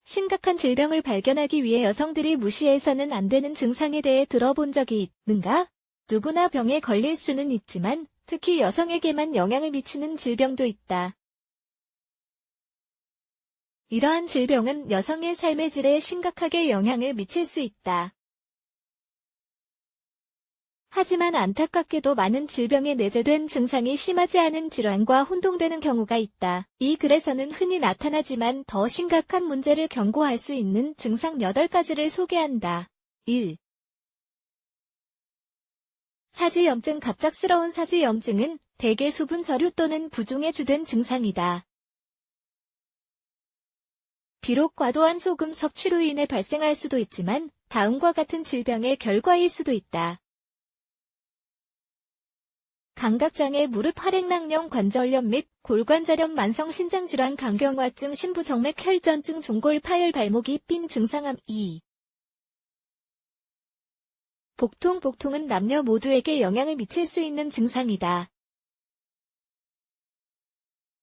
심각한 질병을 발견하기 위해 여성들이 무시해서는 안 되는 증상에 대해 들어본 적이 있는가? 누구나 병에 걸릴 수는 있지만 특히 여성에게만 영향을 미치는 질병도 있다. 이러한 질병은 여성의 삶의 질에 심각하게 영향을 미칠 수 있다. 하지만 안타깝게도 많은 질병에 내재된 증상이 심하지 않은 질환과 혼동되는 경우가 있다. 이 글에서는 흔히 나타나지만 더 심각한 문제를 경고할 수 있는 증상 8가지를 소개한다. 1. 사지염증. 갑작스러운 사지염증은 대개 수분 저류 또는 부종에 주된 증상이다. 비록 과도한 소금 섭취로 인해 발생할 수도 있지만 다음과 같은 질병의 결과일 수도 있다. 감각장애, 무릎 활액낭염, 관절염 및 골관절염, 만성신장질환, 간경화증, 심부정맥 혈전증, 종골 파열, 발목이 삔 증상암. 2. 복통. 복통은 남녀 모두에게 영향을 미칠 수 있는 증상이다.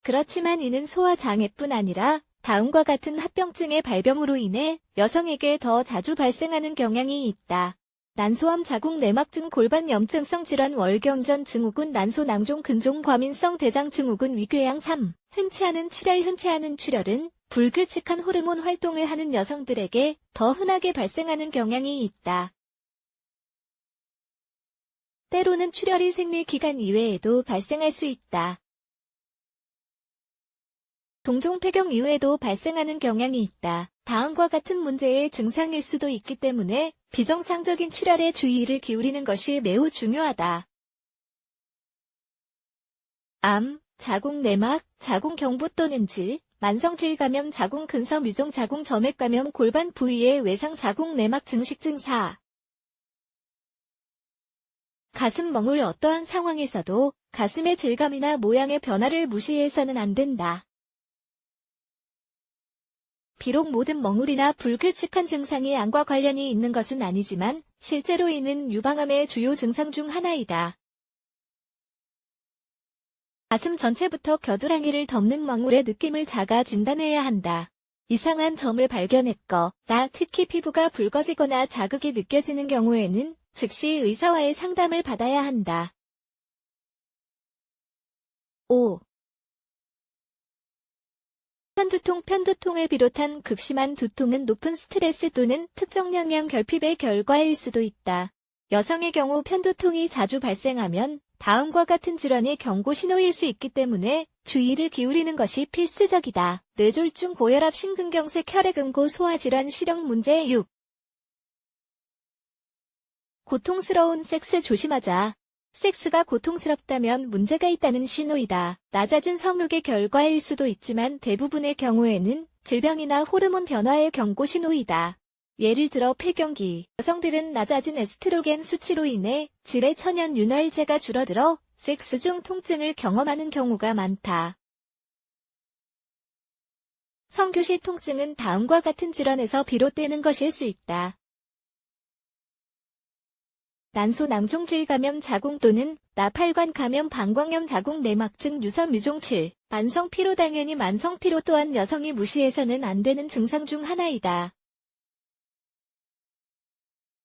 그렇지만 이는 소화장애뿐 아니라 다음과 같은 합병증의 발병으로 인해 여성에게 더 자주 발생하는 경향이 있다. 난소암, 자궁 내막증, 골반 염증성 질환, 월경전 증후군, 난소 낭종, 근종, 과민성 대장 증후군, 위궤양. 3. 흔치 않은 출혈. 흔치 않은 출혈은 불규칙한 호르몬 활동을 하는 여성들에게 더 흔하게 발생하는 경향이 있다. 때로는 출혈이 생리 기간 이외에도 발생할 수 있다. 종종 폐경 이후에도 발생하는 경향이 있다. 다음과 같은 문제의 증상일 수도 있기 때문에 비정상적인 출혈에 주의를 기울이는 것이 매우 중요하다. 암, 자궁 내막, 자궁 경부 또는 질, 만성질 감염, 자궁 근섬 유종, 자궁 점액 감염, 골반 부위의 외상, 자궁 내막 증식증. 4. 가슴 멍울. 어떠한 상황에서도 가슴의 질감이나 모양의 변화를 무시해서는 안 된다. 비록 모든 멍울이나 불규칙한 증상이 암과 관련이 있는 것은 아니지만 실제로 이는 유방암의 주요 증상 중 하나이다. 가슴 전체부터 겨드랑이를 덮는 멍울의 느낌을 자가 진단해야 한다. 이상한 점을 발견했거나 특히 피부가 붉어지거나 자극이 느껴지는 경우에는 즉시 의사와의 상담을 받아야 한다. 5. 편두통. 편두통을 비롯한 극심한 두통은 높은 스트레스 또는 특정 영양 결핍의 결과일 수도 있다. 여성의 경우 편두통이 자주 발생하면 다음과 같은 질환의 경고 신호일 수 있기 때문에 주의를 기울이는 것이 필수적이다. 뇌졸중, 고혈압, 심근경색, 혈액응고, 소화질환, 실형 문제. 6. 고통스러운 섹스. 조심하자. 섹스가 고통스럽다면 문제가 있다는 신호이다. 낮아진 성욕의 결과일 수도 있지만 대부분의 경우에는 질병이나 호르몬 변화의 경고 신호이다. 예를 들어 폐경기. 여성들은 낮아진 에스트로겐 수치로 인해 질의 천연 윤활제가 줄어들어 섹스 중 통증을 경험하는 경우가 많다. 성교시 통증은 다음과 같은 질환에서 비롯되는 것일 수 있다. 난소 낭종질 감염, 자궁 또는 나팔관 감염, 방광염, 자궁 내막증, 유섬 유종. 7. 만성 피로. 당연히 만성 피로 또한 여성이 무시해서는 안 되는 증상 중 하나이다.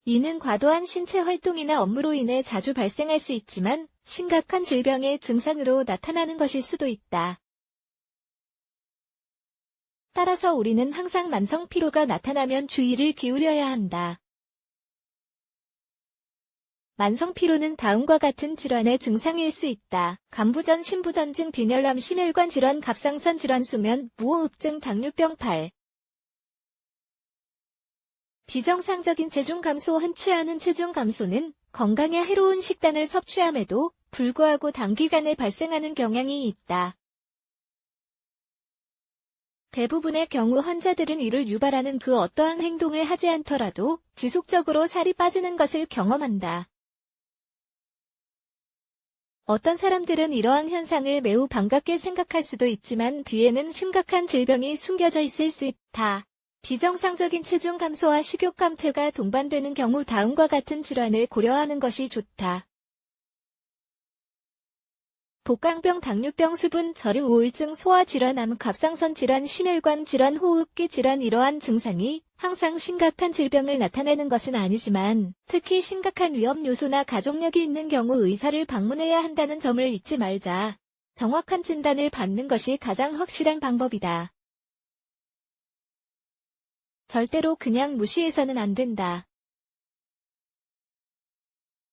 이는 과도한 신체 활동이나 업무로 인해 자주 발생할 수 있지만 심각한 질병의 증상으로 나타나는 것일 수도 있다. 따라서 우리는 항상 만성 피로가 나타나면 주의를 기울여야 한다. 만성 피로는 다음과 같은 질환의 증상일 수 있다. 간부전, 심부전증, 빈혈암, 심혈관 질환, 갑상선 질환, 수면, 무호흡증, 당뇨병. 8. 비정상적인 체중 감소. 흔치 않은 체중 감소는 건강에 해로운 식단을 섭취함에도 불구하고 단기간에 발생하는 경향이 있다. 대부분의 경우 환자들은 이를 유발하는 그 어떠한 행동을 하지 않더라도 지속적으로 살이 빠지는 것을 경험한다. 어떤 사람들은 이러한 현상을 매우 반갑게 생각할 수도 있지만 뒤에는 심각한 질병이 숨겨져 있을 수 있다. 비정상적인 체중 감소와 식욕 감퇴가 동반되는 경우 다음과 같은 질환을 고려하는 것이 좋다. 복강병, 당뇨병, 수분 저림, 우울증, 소화질환, 암, 갑상선 질환, 심혈관 질환, 호흡기 질환 이러한 증상이 항상 심각한 질병을 나타내는 것은 아니지만 특히 심각한 위험 요소나 가족력이 있는 경우 의사를 방문해야 한다는 점을 잊지 말자. 정확한 진단을 받는 것이 가장 확실한 방법이다. 절대로 그냥 무시해서는 안 된다.